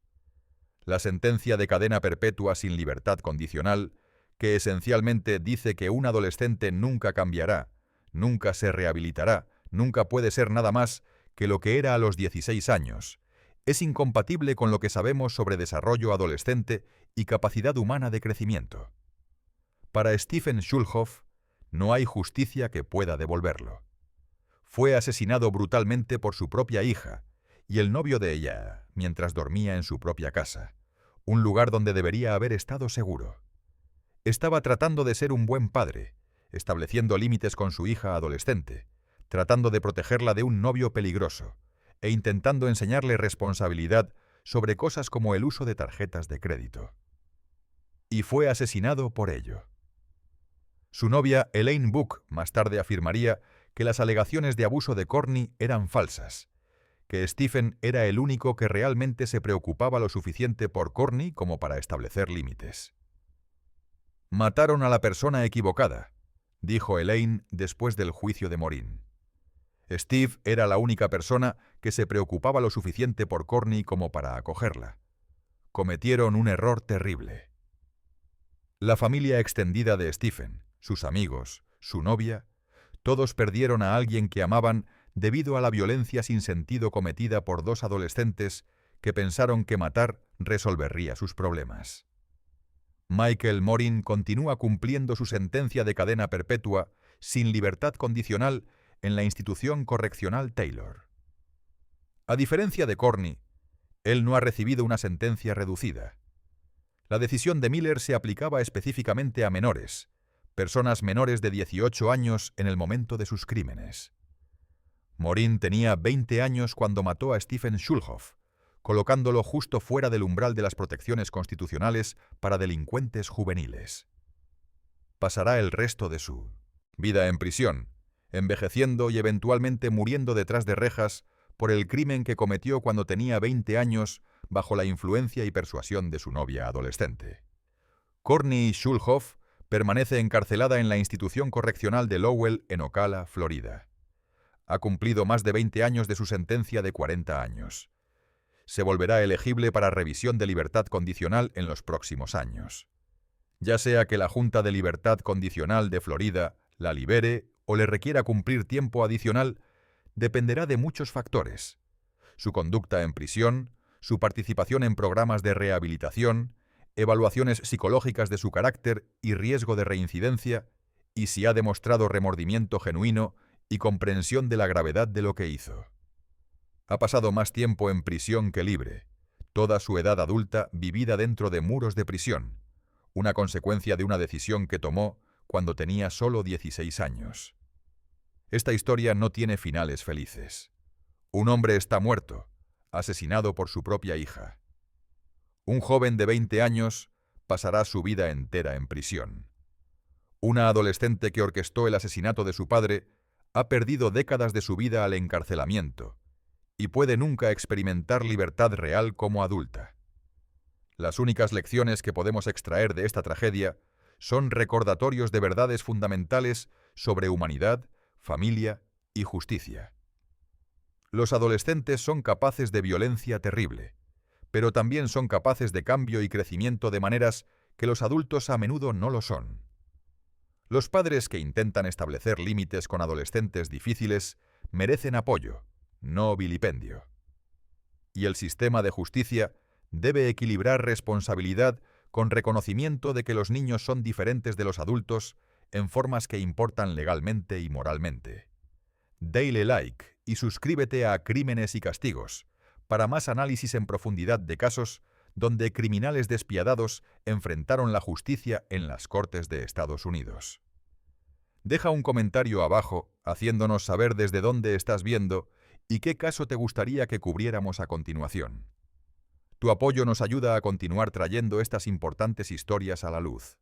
La sentencia de cadena perpetua sin libertad condicional, que esencialmente dice que un adolescente nunca cambiará, nunca se rehabilitará, nunca puede ser nada más que lo que era a los 16 años, es incompatible con lo que sabemos sobre desarrollo adolescente y capacidad humana de crecimiento. Para Stephen Schulhoff, no hay justicia que pueda devolverlo. Fue asesinado brutalmente por su propia hija y el novio de ella mientras dormía en su propia casa, un lugar donde debería haber estado seguro. Estaba tratando de ser un buen padre, estableciendo límites con su hija adolescente, tratando de protegerla de un novio peligroso e intentando enseñarle responsabilidad sobre cosas como el uso de tarjetas de crédito. Y fue asesinado por ello. Su novia, Elaine Book, más tarde afirmaría que las alegaciones de abuso de Courtney eran falsas, que Stephen era el único que realmente se preocupaba lo suficiente por Courtney como para establecer límites. «Mataron a la persona equivocada», dijo Elaine después del juicio de Morin. Steve era la única persona que se preocupaba lo suficiente por Courtney como para acogerla. Cometieron un error terrible. La familia extendida de Stephen, sus amigos, su novia, todos perdieron a alguien que amaban debido a la violencia sin sentido cometida por dos adolescentes que pensaron que matar resolvería sus problemas. Michael Morin continúa cumpliendo su sentencia de cadena perpetua sin libertad condicional en la institución correccional Taylor. A diferencia de Courtney, él no ha recibido una sentencia reducida. La decisión de Miller se aplicaba específicamente a menores, personas menores de 18 años en el momento de sus crímenes. Morin tenía 20 años cuando mató a Stephen Schulhoff, colocándolo justo fuera del umbral de las protecciones constitucionales para delincuentes juveniles. Pasará el resto de su vida en prisión, envejeciendo y eventualmente muriendo detrás de rejas por el crimen que cometió cuando tenía 20 años bajo la influencia y persuasión de su novia adolescente. Courtney Schulhoff permanece encarcelada en la institución correccional de Lowell en Ocala, Florida. Ha cumplido más de 20 años de su sentencia de 40 años. Se volverá elegible para revisión de libertad condicional en los próximos años. Ya sea que la Junta de Libertad Condicional de Florida la libere o le requiera cumplir tiempo adicional, dependerá de muchos factores: su conducta en prisión, su participación en programas de rehabilitación, evaluaciones psicológicas de su carácter y riesgo de reincidencia, y si ha demostrado remordimiento genuino y comprensión de la gravedad de lo que hizo. Ha pasado más tiempo en prisión que libre, toda su edad adulta vivida dentro de muros de prisión, una consecuencia de una decisión que tomó cuando tenía solo 16 años. Esta historia no tiene finales felices. Un hombre está muerto, asesinado por su propia hija. Un joven de 20 años pasará su vida entera en prisión. Una adolescente que orquestó el asesinato de su padre ha perdido décadas de su vida al encarcelamiento y puede nunca experimentar libertad real como adulta. Las únicas lecciones que podemos extraer de esta tragedia son recordatorios de verdades fundamentales sobre humanidad, familia y justicia. Los adolescentes son capaces de violencia terrible, pero también son capaces de cambio y crecimiento de maneras que los adultos a menudo no lo son. Los padres que intentan establecer límites con adolescentes difíciles merecen apoyo, no vilipendio. Y el sistema de justicia debe equilibrar responsabilidad con reconocimiento de que los niños son diferentes de los adultos en formas que importan legalmente y moralmente. Dale like y suscríbete a Crímenes y Castigos para más análisis en profundidad de casos donde criminales despiadados enfrentaron la justicia en las Cortes de Estados Unidos. Deja un comentario abajo haciéndonos saber desde dónde estás viendo y qué caso te gustaría que cubriéramos a continuación. Tu apoyo nos ayuda a continuar trayendo estas importantes historias a la luz.